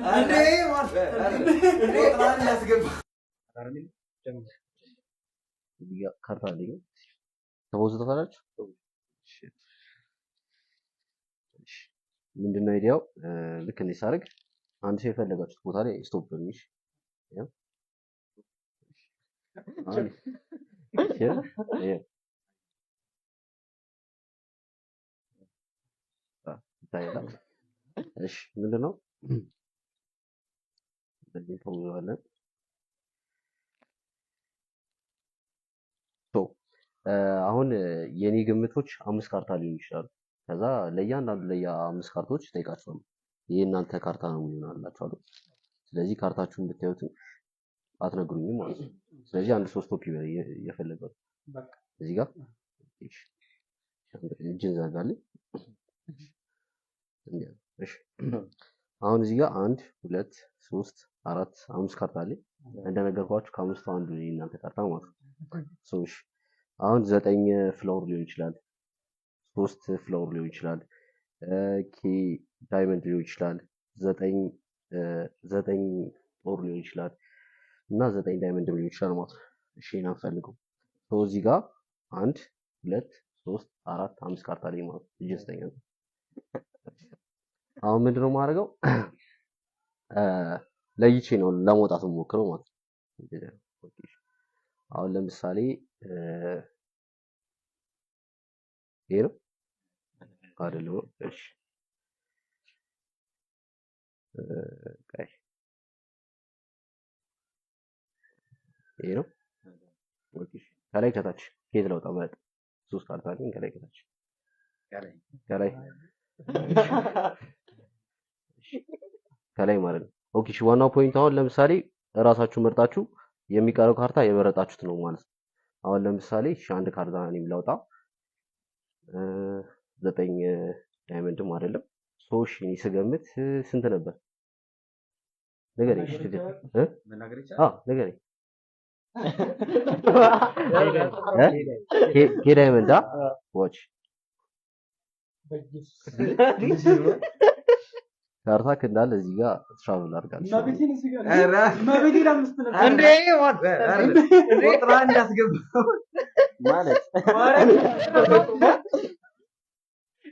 አንዴ ማለት ወጣን ያስገባ ካርታ አለኝ ተቦዝተታላችሁ። ምንድነው አይዲያው? ልክ እንደ ሳርግ አንድ ሰው የፈለጋችሁት ቦታ ላይ ስቶፕ በሚሽ ያው እሺ ምንድነው በዚህ ተውዋለን። አሁን የኔ ግምቶች 5 ካርታ ሊሆኑ ይችላሉ። ከዛ ለእያንዳንዱ ለየ5 ካርታዎች ጠይቃቸዋለሁ። ይሄ እናንተ ካርታ ነው የሚሆናላችሁ። ስለዚህ ካርታችሁን ብታዩት አትነግሩኝም ማለት ነው። ስለዚህ አንድ 3 ኮፒ እየፈለጋችሁ በቃ እዚህ ጋር እሺ እጅን ዘጋልኝ። እሺ አሁን እዚህ ጋር 1 2 3 4 5 ካርታ አለ። እንደነገርኳችሁ ከአምስቱ አንዱ የእናንተ ካርታ ማለት ነው። እሺ አሁን 9 ፍላወር ሊሆን ይችላል፣ 3 ፍላወር ሊሆን ይችላል፣ ኬ ዳይመንድ ሊሆን ይችላል፣ 9 ኦር ሊሆን ይችላል እና 9 ዳይመንድ ሊሆን ይችላል ማለት ነው። እሺ እና ፈልገው እዚህ ጋር 1 2 3 4 5 ካርታ ላይ ማለት ነው። እጅስተኛ አሁን ምንድነው ማድረገው? ለይቼ ነው ለመውጣት ሞክረው ማለት ነው። አሁን ለምሳሌ ይሄ ነው አይደለም? እሺ ይሄ ነው። ኦኬ ከላይ ከታች ከየት ለውጣ ማለት 3 ካርታ ግን ከላይ ከታች ከላይ ማለት ነው። ኦኬ እሺ ዋናው ፖይንት አሁን ለምሳሌ እራሳችሁ መርጣችሁ የሚቀረው ካርታ የመረጣችሁት ነው ማለት ነው። አሁን ለምሳሌ እሺ አንድ ካርታ እኔም ላውጣ 9 ዳይመንድም አይደለም ሶሽ እኔ ስገምት ስንት ነበር? ንገረኝ እሺ መናገር ይቻላል? ንገረኝ ኬ ዳይመንድ ዋች ካርታ እንዳለ እዚህ ጋር ትራቭል አድርጋለች ማለት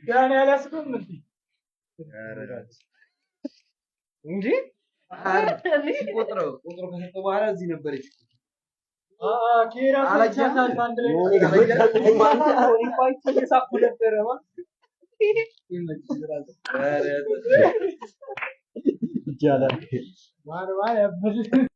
ጋር ያላስቆም እንዴ ቁጥሩ ከሰጠ በኋላ እዚህ ነበረች። ኬራ አላጃታል አንድ ላይ ይቻላል